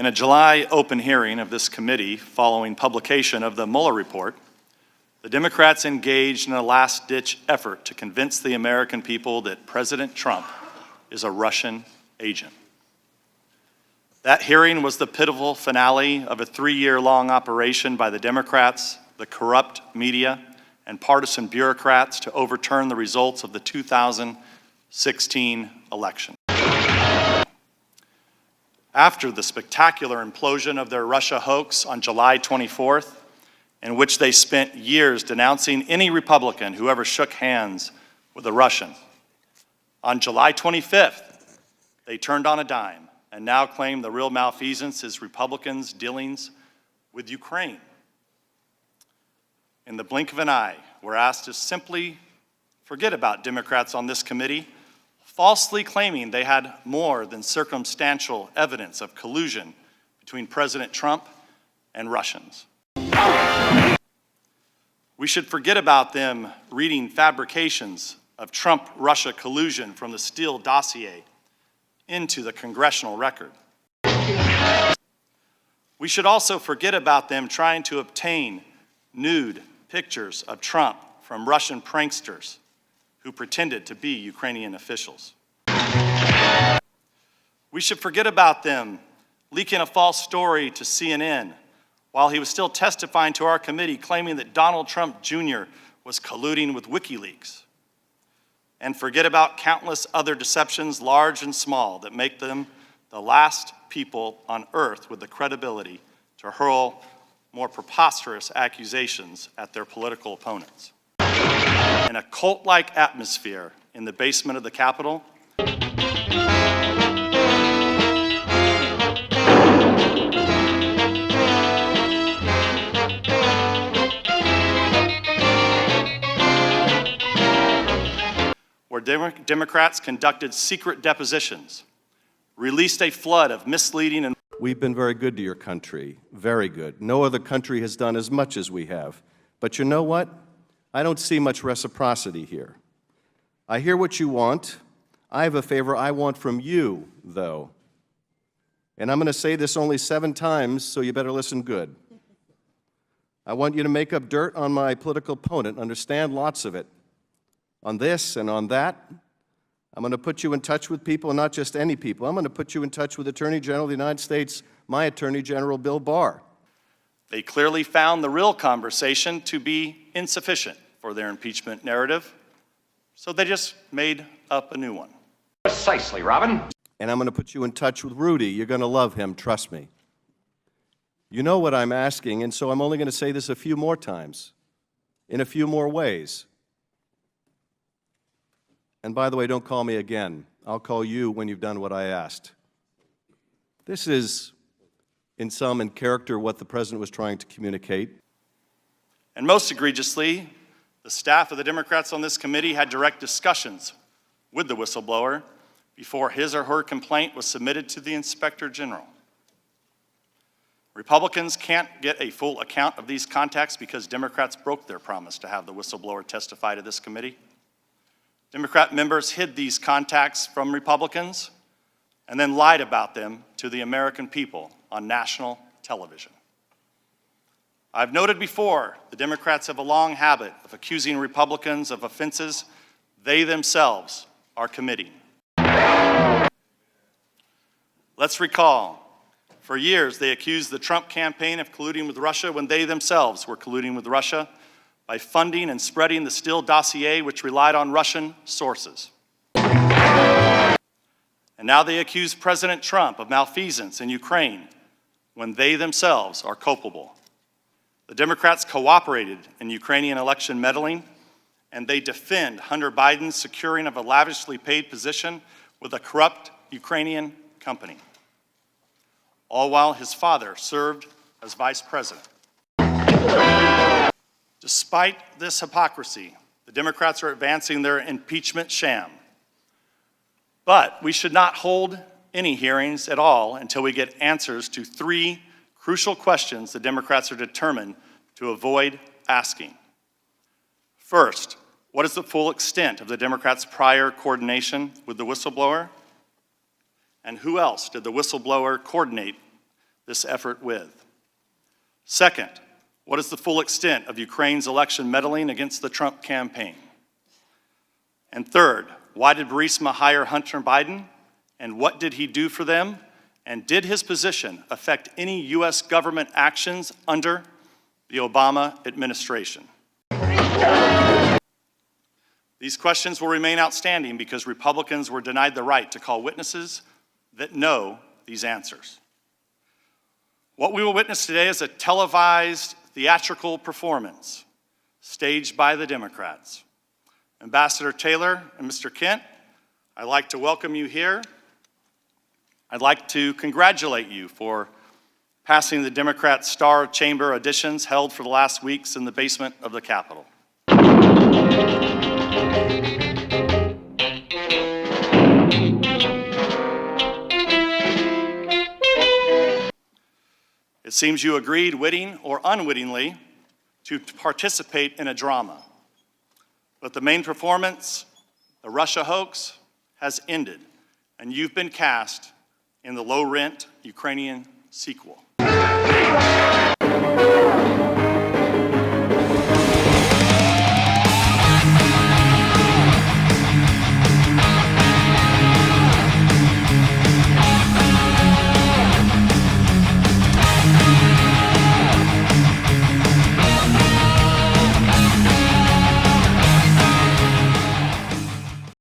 In a July open hearing of this committee following publication of the Mueller report, the Democrats engaged in a last-ditch effort to convince the American people that President Trump is a Russian agent. That hearing was the pivotal finale of a 3-year-long operation by the Democrats, the corrupt media, and partisan bureaucrats to overturn the results of the 2016 election. After the spectacular implosion of their Russia hoax on July 24th, in which they spent years denouncing any Republican who ever shook hands with a Russian, on July 25th, they turned on a dime and now claim the real malfeasance is Republicans' dealings with Ukraine. In the blink of an eye, we're asked to simply forget about Democrats on this committee, falsely claiming they had more than circumstantial evidence of collusion between President Trump and Russians. We should forget about them reading fabrications of Trump-Russia collusion from the Steele dossier into the congressional record. We should also forget about them trying to obtain nude pictures of Trump from Russian pranksters who pretended to be Ukrainian officials. We should forget about them leaking a false story to CNN while he was still testifying to our committee, claiming that Donald Trump Jr. was colluding with WikiLeaks. And forget about countless other deceptions, large and small, that make them the last people on earth with the credibility to hurl more preposterous accusations at their political opponents. In a cult-like atmosphere in the basement of the Capitol, where Democrats conducted secret depositions, released a flood of misleading and We've been very good to your country, very good. No other country has done as much as we have. But you know what? I don't see much reciprocity here. I hear what you want. I have a favor I want from you, though. And I'm going to say this only 7 times, so you better listen good. I want you to make up dirt on my political opponent, understand lots of it. On this and on that, I'm going to put you in touch with people, and not just any people. I'm going to put you in touch with Attorney General of the United States, my Attorney General, Bill Barr. They clearly found the real conversation to be insufficient for their impeachment narrative, so they just made up a new one. Precisely, Robin. And I'm going to put you in touch with Rudy. You're going to love him, trust me. You know what I'm asking, and so I'm only going to say this a few more times, in a few more ways. And by the way, don't call me again. I'll call you when you've done what I asked. This is, in sum and character, what the President was trying to communicate. And most egregiously, the staff of the Democrats on this committee had direct discussions with the whistleblower before his or her complaint was submitted to the Inspector General. Republicans can't get a full account of these contacts because Democrats broke their promise to have the whistleblower testify to this committee. Democrat members hid these contacts from Republicans and then lied about them to the American people on national television. I've noted before, the Democrats have a long habit of accusing Republicans of offenses they themselves are committing. Let's recall, for years they accused the Trump campaign of colluding with Russia when they themselves were colluding with Russia by funding and spreading the Steele dossier, which relied on Russian sources. And now they accuse President Trump of malfeasance in Ukraine when they themselves are culpable. The Democrats cooperated in Ukrainian election meddling, and they defend Hunter Biden's securing of a lavishly paid position with a corrupt Ukrainian company, all while his father served as vice president. Despite this hypocrisy, the Democrats are advancing their impeachment sham. But we should not hold any hearings at all until we get answers to 3 crucial questions the Democrats are determined to avoid asking. First, what is the full extent of the Democrats' prior coordination with the whistleblower? And who else did the whistleblower coordinate this effort with? Second, what is the full extent of Ukraine's election meddling against the Trump campaign? And third, why did Burisma hire Hunter Biden, and what did he do for them? And did his position affect any U.S. government actions under the Obama administration? These questions will remain outstanding because Republicans were denied the right to call witnesses that know these answers. What we will witness today is a televised theatrical performance staged by the Democrats. Ambassador Taylor and Mr. Kent, I'd like to welcome you here. I'd like to congratulate you for passing the Democrat Star Chamber auditions held for the last weeks in the basement of the Capitol. It seems you agreed, witting or unwittingly, to participate in a drama. But the main performance, the Russia hoax, has ended, and you've been cast in the low-rent Ukrainian sequel.